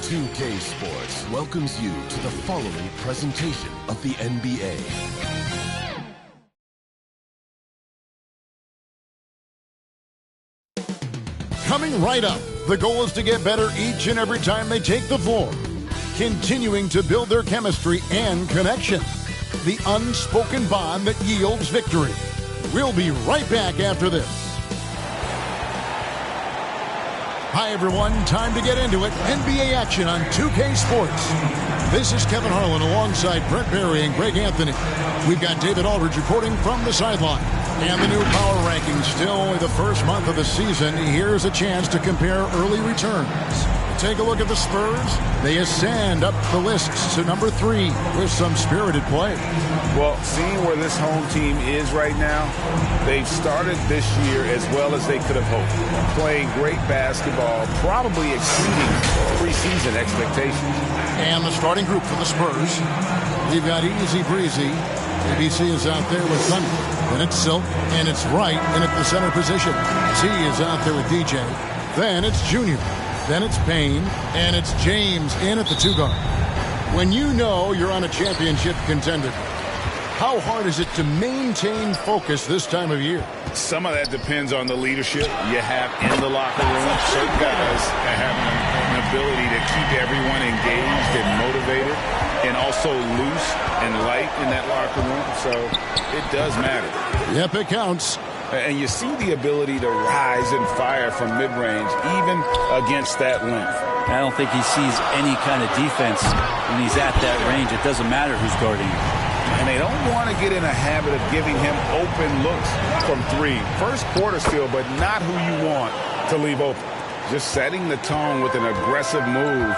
2K Sports welcomes you to the following presentation of the NBA. Coming right up, the goal is to get better each and every time they take the floor, continuing to build their chemistry and connection, the unspoken bond that yields victory. We'll be right back after this. Hi, everyone. Time to get into it. NBA action on 2K Sports. This is Kevin Harlan alongside Brent Barry and Greg Anthony. We've got David Aldridge reporting from the sideline. And the new power rankings, still only the first month of the season. Here's a chance to compare early returns. Take a look at the Spurs. They ascend up the lists to number 3 with some spirited play. Well, seeing where this home team is right now, they've started this year as well as they could have hoped. Playing great basketball, probably exceeding preseason expectations. And the starting group for the Spurs. We've got Easy Breezy. ABC is out there with Thunder. Then it's Silk, and it's Wright in at the center position. T is out there with DJ. Then it's Junior. Then it's Payne, and it's James in at the 2 guard. When you know you're on a championship contender, how hard is it to maintain focus this time of year? Some of that depends on the leadership you have in the locker room. Certain guys have an ability to keep everyone engaged and motivated and also loose and light in that locker room. So it does matter. Yep, it counts. And you see the ability to rise and fire from mid-range, even against that length. I don't think he sees any kind of defense when he's at that range. It doesn't matter who's guarding him. And they don't want to get in a habit of giving him open looks from 3. First quarter still, but not who you want to leave open. Just setting the tone with an aggressive move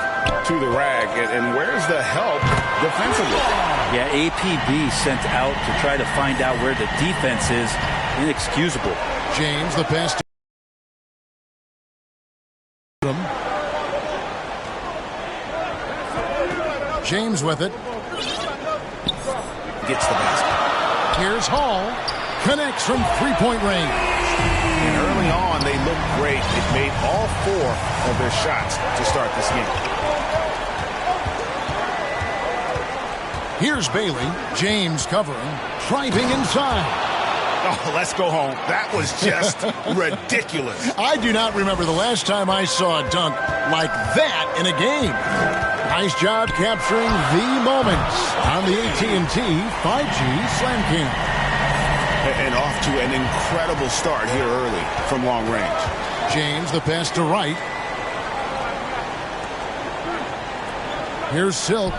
to the rack. And where's the help defensively? Yeah, APB sent out to try to find out where the defense is. Inexcusable. James, the pass to James with it. Gets the basket. Here's Hall. Connects from three-point range. And early on, they looked great. They made all 4 of their shots to start this game. Here's Bailey. James covering. Driving inside. Oh, let's go home. That was just ridiculous. I do not remember the last time I saw a dunk like that in a game. Nice job capturing the moments on the AT&T 5G Slam Cam. And off to an incredible start here early from long range. James, the pass to Wright. Here's Silk.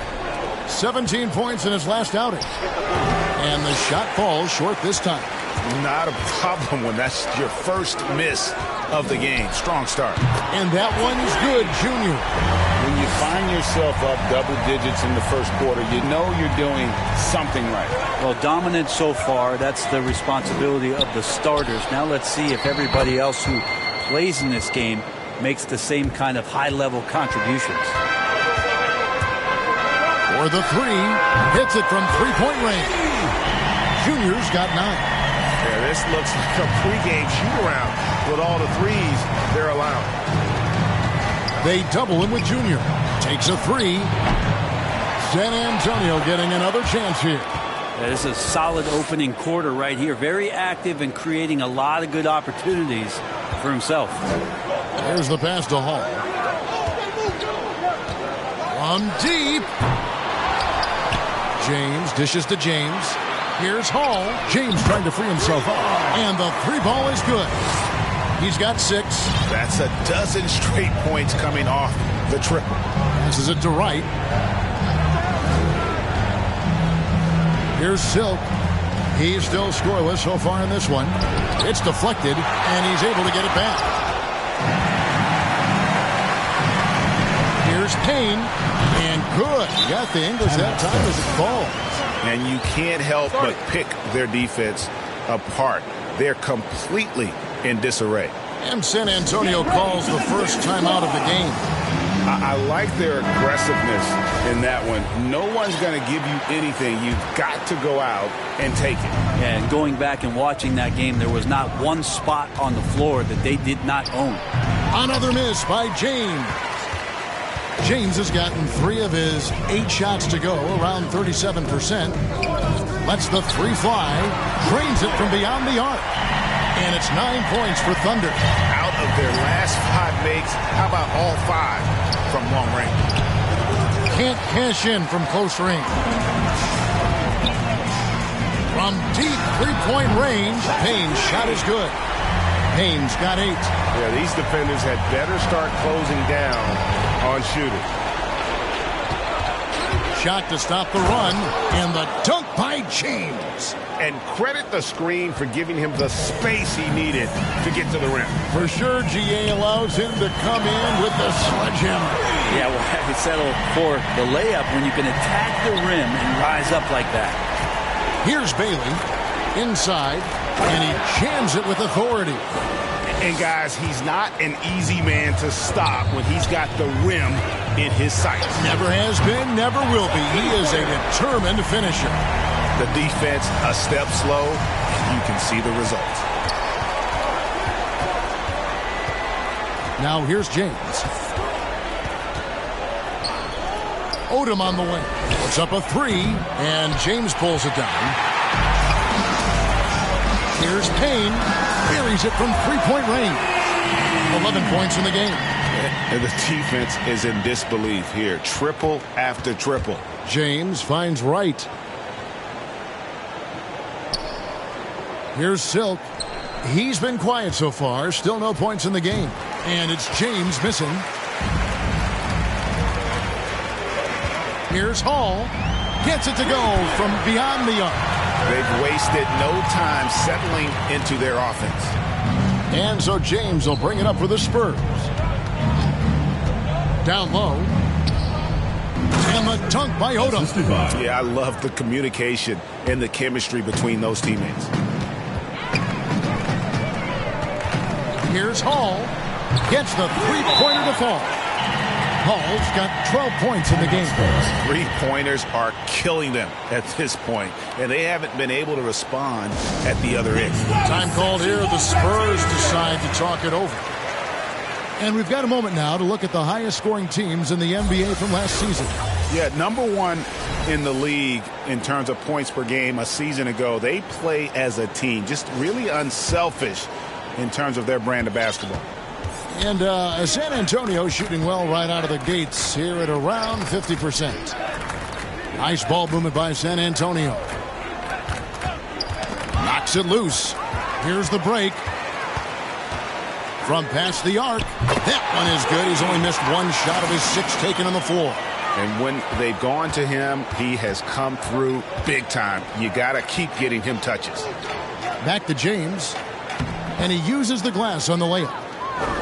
17 points in his last outing. And the shot falls short this time. Not a problem when that's your first miss of the game. Strong start. And that one's good, Junior. When you find yourself up double digits in the first quarter, you know you're doing something right. Well, dominant so far. That's the responsibility of the starters. Now let's see if everybody else who plays in this game makes the same kind of high-level contributions. For the 3, hits it from three-point range. Junior's got 9. Yeah, this looks like a pregame shoot-around with all the 3s they're allowed. They double him with Junior. Takes a 3. San Antonio getting another chance here. Yeah, this is a solid opening quarter right here. Very active and creating a lot of good opportunities for himself. Here's the pass to Hall. From deep. James dishes to James. Here's Hall. James trying to free himself up. And the 3-ball is good. He's got 6. That's a dozen straight points coming off the triple. Passes it to Wright. Here's Silk. He's still scoreless so far in this one. It's deflected, and he's able to get it back. Here's Payne. And good. Got the English that time as it falls. And you can't help but pick their defense apart. They're completely in disarray. And San Antonio calls the first timeout of the game. I like their aggressiveness in that one. No one's going to give you anything. You've got to go out and take it. And going back and watching that game, there was not one spot on the floor that they did not own. Another miss by James. James has gotten 3 of his 8 shots to go, around 37%. Lets the 3 fly, drains it from beyond the arc. And it's 9 points for Thunder. Out of their last 5 makes, how about all 5 from long range? Can't cash in from close range. From deep 3-point range, Payne's shot is good. Payne's got 8. Yeah, these defenders had better start closing down on shooting. Shot to stop the run, and the dunk by James. And credit the screen for giving him the space he needed to get to the rim. For sure, GA allows him to come in with the sledgehammer. Yeah, well, have you settle for the layup when you can attack the rim and rise up like that? Here's Bailey, inside, and he jams it with authority. And guys, he's not an easy man to stop when he's got the rim in his sights. Never has been, never will be. He is a determined finisher. The defense a step slow, and you can see the results. Now here's James. Odom on the wing. Puts up a 3, and James pulls it down. Here's Payne. Buries it from 3-point range. 11 points in the game. And the defense is in disbelief here. Triple after triple. James finds Wright. Here's Silk. He's been quiet so far. Still no points in the game. And it's James missing. Here's Hall. Gets it to go from beyond the arc. They've wasted no time settling into their offense. And so James will bring it up for the Spurs. Down low. And the dunk by Odom. Yeah, I love the communication and the chemistry between those teammates. Here's Hall. Gets the 3-pointer to fall. Hall's got 12 points in the game. 3-pointers are killing them at this point, and they haven't been able to respond at the other end. Time called here. The Spurs decide to talk it over. And we've got a moment now to look at the highest scoring teams in the NBA from last season. Yeah, number 1 in the league in terms of points per game a season ago. They play as a team, just really unselfish in terms of their brand of basketball. And San Antonio shooting well right out of the gates here at around 50%. Nice ball movement by San Antonio. Knocks it loose. Here's the break. From past the arc. That one is good. He's only missed 1 shot of his 6 taken on the floor. And when they've gone to him, he has come through big time. You got to keep getting him touches. Back to James. And he uses the glass on the layup.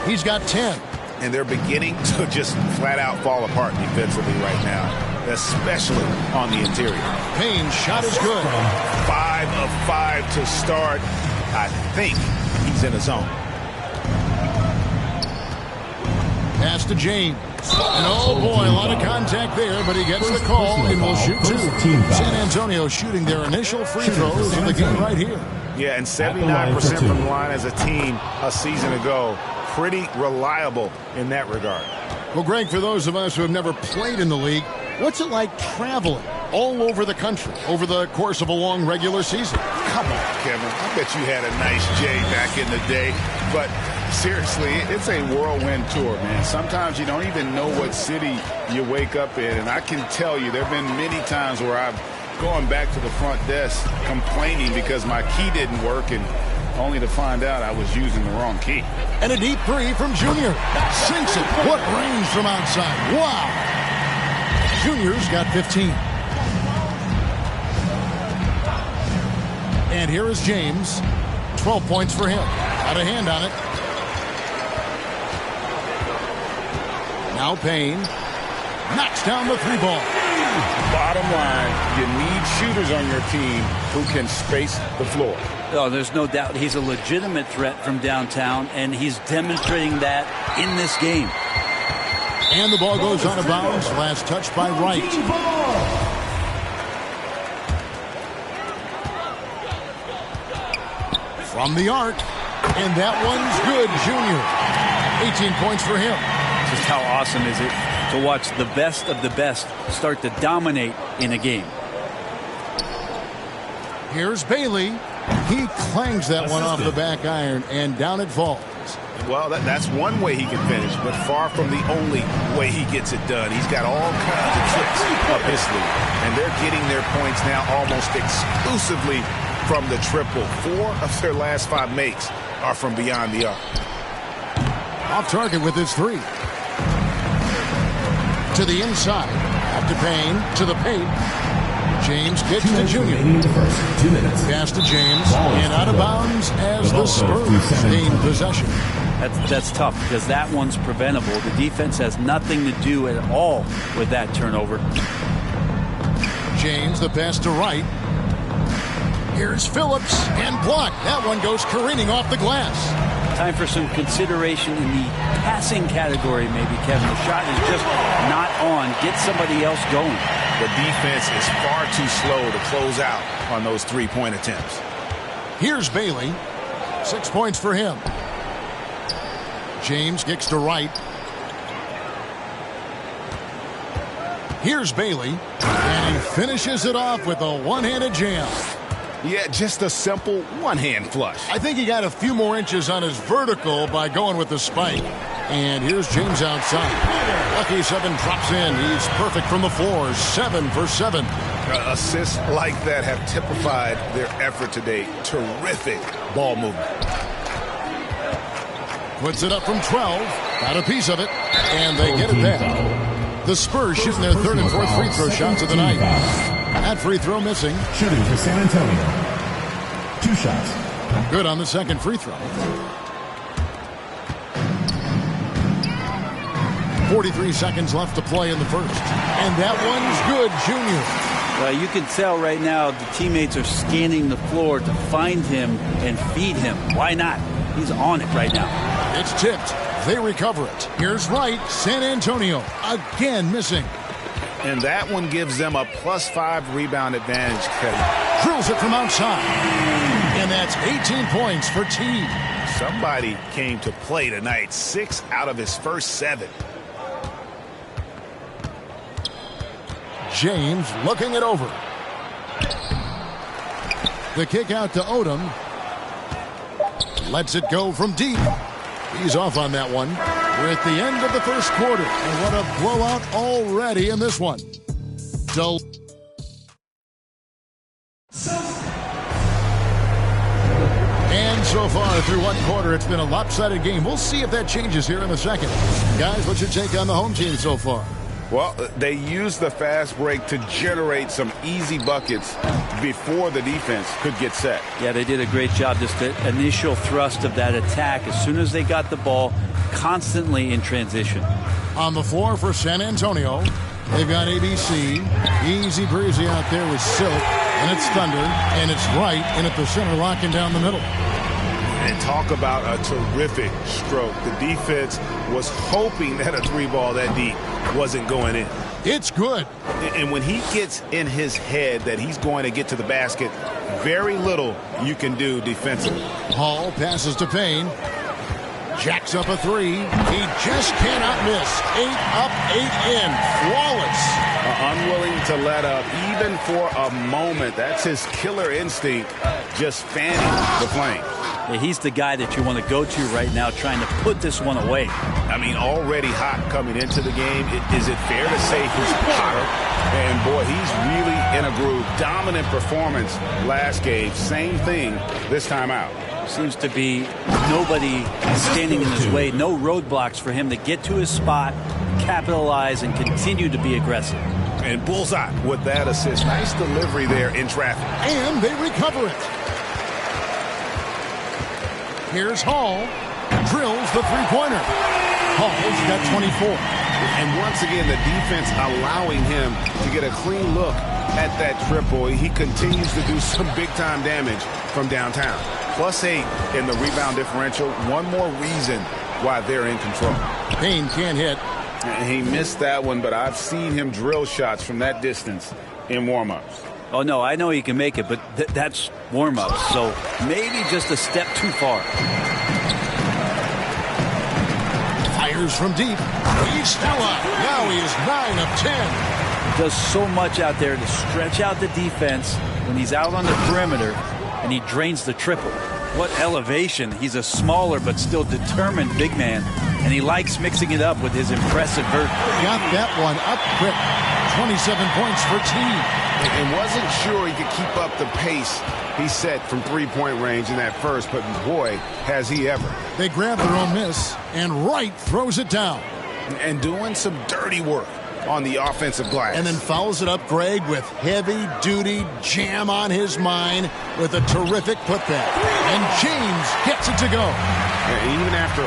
He's got 10. And they're beginning to just flat out fall apart defensively right now, especially on the interior. Payne's shot is good. 5 of 5 to start. I think he's in a zone. Pass to James. And oh boy, a lot of contact there, but he gets the call and will shoot 2. San Antonio shooting their initial free throws in the game right here. Yeah, and 79% from the line as a team a season ago. Pretty reliable in that regard. Well, Greg, for those of us who have never played in the league, what's it like traveling all over the country over the course of a long regular season? Come on, Kevin. I bet you had a nice J back in the day. But seriously, it's a whirlwind tour, man. Sometimes you don't even know what city you wake up in. And I can tell you there have been many times where I've gone back to the front desk complaining because my key didn't work, and only to find out I was using the wrong key. And a deep 3 from Junior. Sinks it. What range from outside. Wow. Junior's got 15. And here is James. 12 points for him. Got a hand on it. Now Payne. Knocks down the 3 ball. Bottom line, you need shooters on your team who can space the floor. Oh, there's no doubt he's a legitimate threat from downtown, and he's demonstrating that in this game. And the ball goes out of bounds. Last touch by Wright. From the arc. And that one's good, Junior. 18 points for him. Just how awesome is it to watch the best of the best start to dominate in a game. Here's Bailey. He clangs that one off the back iron, and down it falls. Well, that's one way he can finish, but far from the only way he gets it done. He's got all kinds of tricks up his sleeve, and they're getting their points now almost exclusively from the triple. 4 of their last 5 makes are from beyond the arc. Off target with his 3. To the inside. Up to Payne. To the paint. James kicks to Junior. Pass to James. And out of bounds as the Spurs gain possession. That's tough because that one's preventable. The defense has nothing to do at all with that turnover. James, the pass to Wright. Here's Phillips and blocked. That one goes careening off the glass. Time for some consideration in the passing category, maybe, Kevin. The shot is just not on. Get somebody else going. The defense is far too slow to close out on those 3-point attempts. Here's Bailey. 6 points for him. James kicks to Wright. Here's Bailey. And he finishes it off with a one-handed jam. Yeah, just a simple one-hand flush. I think he got a few more inches on his vertical by going with the spike. And here's James outside. Lucky 7 drops in. He's perfect from the floor. 7 for 7. Assists like that have typified their effort today. Terrific ball movement. Puts it up from 12. Got a piece of it. And they get it back. The Spurs shooting their 3rd and 4th free throw shots of the night. That free throw missing. Shooting for San Antonio. 2 shots. Good on the 2nd free throw. 43 seconds left to play in the 1st. And that one's good, Junior. Well, you can tell right now the teammates are scanning the floor to find him and feed him. Why not? He's on it right now. It's tipped. They recover it. Here's Wright. San Antonio again missing. And that one gives them a +5 rebound advantage, Kevin. Drills it from outside. And that's 18 points for T. Somebody came to play tonight. 6 out of his first 7. James looking it over. The kick out to Odom. Lets it go from deep. He's off on that one. We're at the end of the 1st quarter. And what a blowout already in this one. And so far through 1 quarter, it's been a lopsided game. We'll see if that changes here in a second. Guys, what's your take on the home team so far? Well, they used the fast break to generate some easy buckets before the defense could get set. Yeah, they did a great job. Just the initial thrust of that attack as soon as they got the ball, constantly in transition. On the floor for San Antonio, they've got ABC. Easy breezy out there with Silk. And it's Thunder. And it's Wright in at the center, locking down the middle. And talk about a terrific stroke. The defense was hoping that a 3-ball that deep wasn't going in. It's good. And when he gets in his head that he's going to get to the basket, very little you can do defensively. Hall passes to Payne. Jacks up a 3. He just cannot miss. 8 up, 8 in. Flawless. Unwilling to let up even for a moment. That's his killer instinct, just fanning the flame. Yeah, he's the guy that you want to go to right now trying to put this one away. I mean, already hot coming into the game. Is it fair to say he's hotter? And, boy, he's really in a groove. Dominant performance last game. Same thing this time out. Seems to be nobody standing in his way. No roadblocks for him to get to his spot, capitalize, and continue to be aggressive. And bullseye with that assist. Nice delivery there in traffic. And they recover it. Here's Hall. Drills the 3-pointer. Hall's got 24. And once again, the defense allowing him to get a clean look at that triple. He continues to do some big-time damage from downtown. +8 in the rebound differential. One more reason why they're in control. Payne can't hit. And he missed that one, but I've seen him drill shots from that distance in warm-ups. Oh, no, I know he can make it, but that's warm-ups, so maybe just a step too far. Fires from deep. He's still up. Now he is 9 of 10. Does so much out there to stretch out the defense when he's out on the perimeter, and he drains the triple. What elevation. He's a smaller but still determined big man, and he likes mixing it up with his impressive vert. Got that one up quick. 27 points for team. And wasn't sure he could keep up the pace he set from three-point range in that first, but boy, has he ever. They grab their own miss, and Wright throws it down. And doing some dirty work on the offensive glass. And then fouls it up, Greg, with heavy-duty jam on his mind with a terrific putback. And James gets it to go. And even after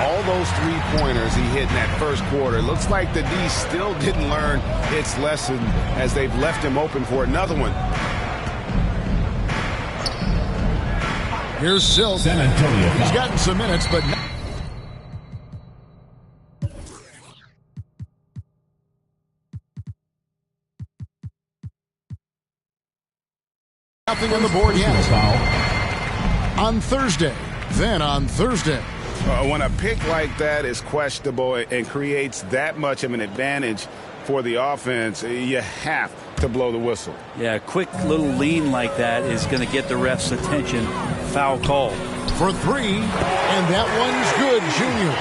all those three-pointers he hit in that first quarter, it looks like the D still didn't learn its lesson as they've left him open for another one. Here's Silk. San Antonio. He's gotten some minutes, but nothing on the board yet. On Thursday. Then on Thursday. When a pick like that is questionable and creates that much of an advantage for the offense, you have to blow the whistle. Yeah, a quick little lean like that is going to get the ref's attention. Foul call. For three, and that one's good, Junior.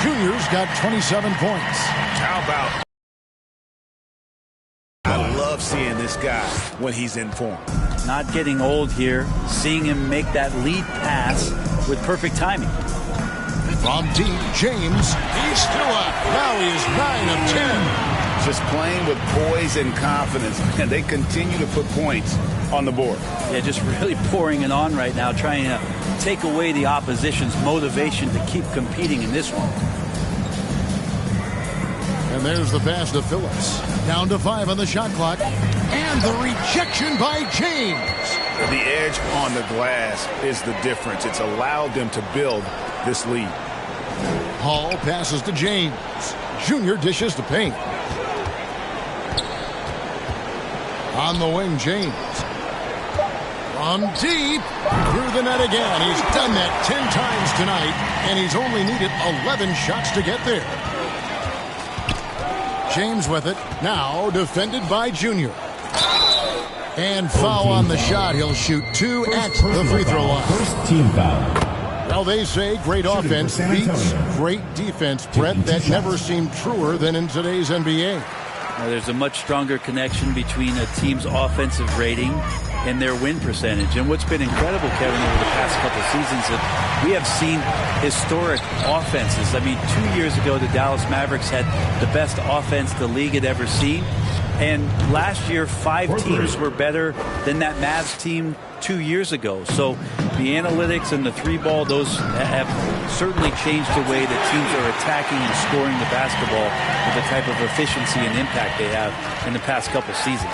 Junior's got 27 points. How about... I love seeing this guy when he's in form. Not getting old here. Seeing him make that lead pass with perfect timing. From deep, James. He's still up. Now he is 9 of 10. Just playing with poise and confidence, and they continue to put points on the board. Yeah, just really pouring it on right now, trying to take away the opposition's motivation to keep competing in this one. And there's the pass to Phillips. Down to 5 on the shot clock. And the rejection by James. The edge on the glass is the difference. It's allowed them to build this lead. Hall passes to James. Junior dishes to Payne. On the wing, James. From deep. Through the net again. He's done that 10 times tonight, and he's only needed 11 shots to get there. James with it. Now defended by Junior. And foul on the shot. He'll shoot 2 at the free throw line. First team foul. Well, they say great offense beats great defense, Brett. That never seemed truer than in today's NBA. Now, there's a much stronger connection between a team's offensive rating and their win percentage. And what's been incredible, Kevin, over the past couple of seasons, that we have seen historic offenses. I mean, 2 years ago, the Dallas Mavericks had the best offense the league had ever seen. And last year, 5 teams were better than that Mavs team 2 years ago. So the analytics and the three ball, those have certainly changed the way that teams are attacking and scoring the basketball with the type of efficiency and impact they have in the past couple seasons.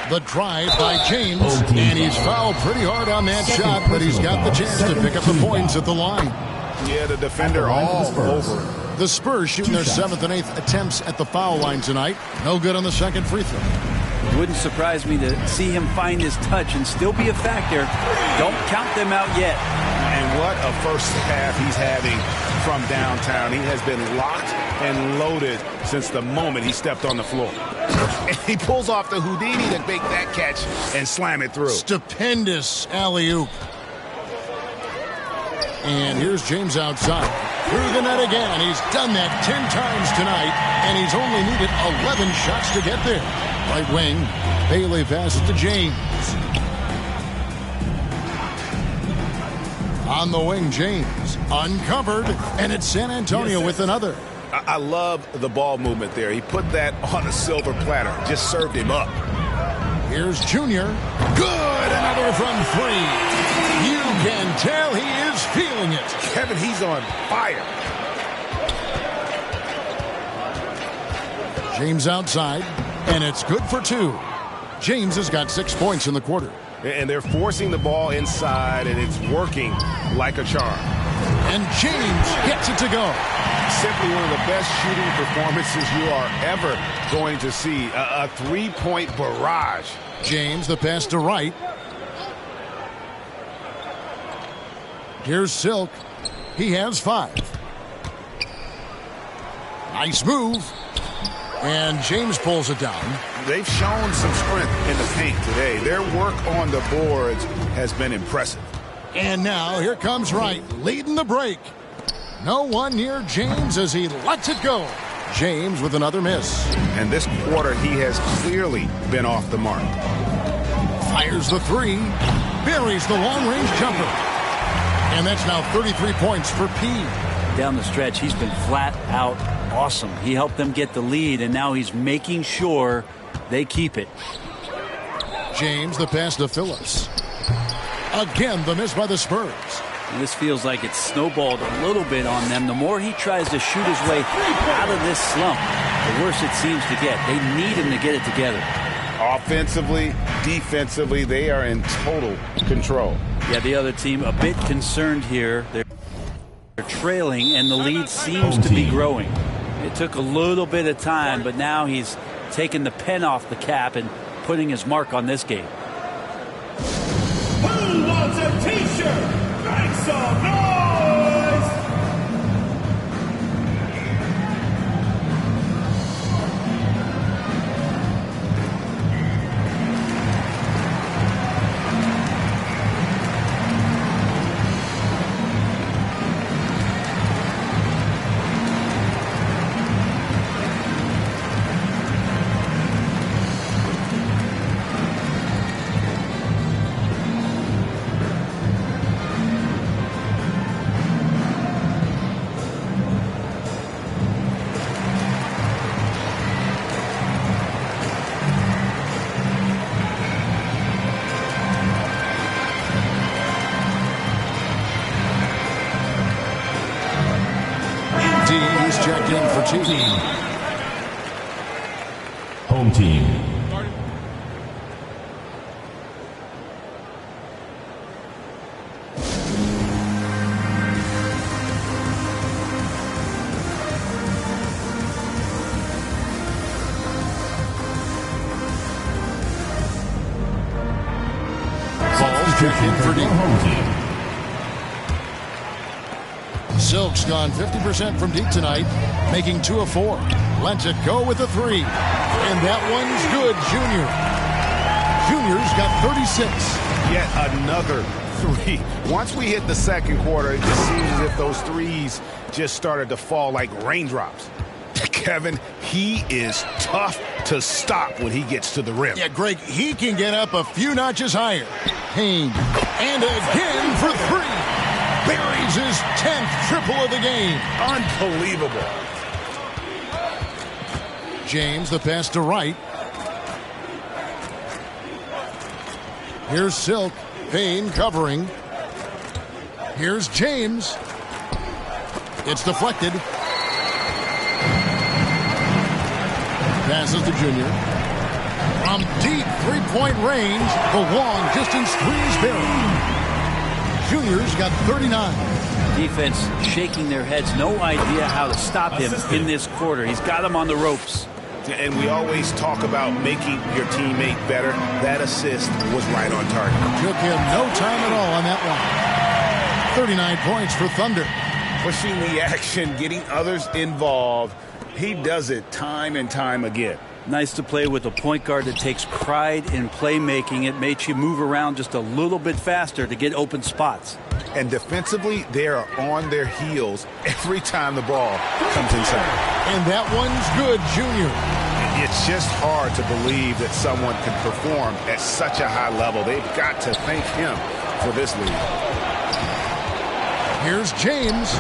The drive by James, and he's fouled pretty hard on that shot, but he's got the chance to pick up the points at the line. Yeah, the defender all over. The Spurs shooting their 7th and 8th attempts at the foul line tonight. No good on the second free throw. It wouldn't surprise me to see him find his touch and still be a factor. Don't count them out yet. And what a first half he's having from downtown. He has been locked and loaded since the moment he stepped on the floor. And he pulls off the Houdini to make that catch and slam it through. Stupendous alley-oop. And here's James outside. Through the net again. He's done that 10 times tonight, and he's only needed 11 shots to get there. Right wing, Bailey passes to James. On the wing, James. Uncovered, and it's San Antonio with another. I love the ball movement there. He put that on a silver platter. Just served him up. Here's Junior. Good! Another from 3. You can tell he is feeling it. Kevin, he's on fire. James outside, and it's good for 2. James has got 6 points in the quarter. And they're forcing the ball inside, and it's working like a charm. And James gets it to go. Simply one of the best shooting performances you are ever going to see. A three-point barrage. James, the pass to Wright. Here's Silk. He has 5. Nice move. And James pulls it down. They've shown some strength in the paint today. Their work on the boards has been impressive. And now here comes Wright, leading the break. No one near James as he lets it go. James with another miss. And this quarter, he has clearly been off the mark. Fires the 3. Buries the long-range jumper. And that's now 33 points for P. Down the stretch, he's been flat out awesome. He helped them get the lead, and now he's making sure they keep it. James, the pass to Phillips. Again, the miss by the Spurs. And this feels like it's snowballed a little bit on them. The more he tries to shoot his way out of this slump, the worse it seems to get. They need him to get it together. Offensively, defensively, they are in total control. Yeah, the other team a bit concerned here. They're trailing, and the lead seems to be growing. It took a little bit of time, but now he's taking the pen off the cap and putting his mark on this game. Who wants a t-shirt? Make some noise! Checked in for T. Home team. Ball's checked in for D. Home team. Silk's gone 50% from deep tonight, making 2 of 4. Lets it go with a 3. And that one's good, Junior. Junior's got 36. Yet another 3. Once we hit the second quarter, it just seems as if those threes just started to fall like raindrops. Kevin, he is tough to stop when he gets to the rim. Yeah, Greg, he can get up a few notches higher. Payne. And again for 3. Buries his 10th triple of the game. Unbelievable. James, the pass to Wright. Here's Silk. Payne covering. Here's James. It's deflected. Passes to Junior. From deep three-point range, the long-distance threes buried. Junior's got 39. Defense shaking their heads. No idea how to stop him in this quarter. He's got him on the ropes. And we always talk about making your teammate better. That assist was right on target. Took him no time at all on that one. 39 points for Thunder. Pushing the action, getting others involved. He does it time and time again. Nice to play with a point guard that takes pride in playmaking. It makes you move around just a little bit faster to get open spots. And defensively, they are on their heels every time the ball comes inside. And that one's good, Junior. It's just hard to believe that someone can perform at such a high level. They've got to thank him for this lead. Here's James.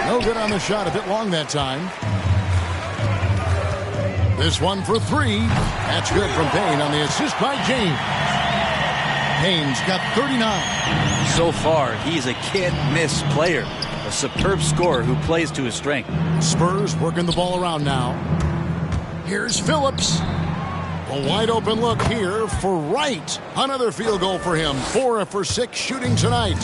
No good on the shot, a bit long that time. This one for 3. That's good from Payne on the assist by James. Payne's got 39. So far, he's a can't-miss player. A superb scorer who plays to his strength. Spurs working the ball around now. Here's Phillips. A wide-open look here for Wright. Another field goal for him. 4 for 6 shooting tonight.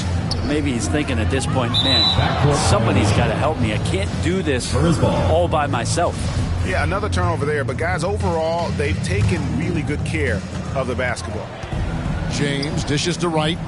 Maybe he's thinking at this point, man, somebody's got to help me. I can't do this all by myself. Yeah, another turnover there. But, guys, overall, they've taken really good care of the basketball. James dishes to right.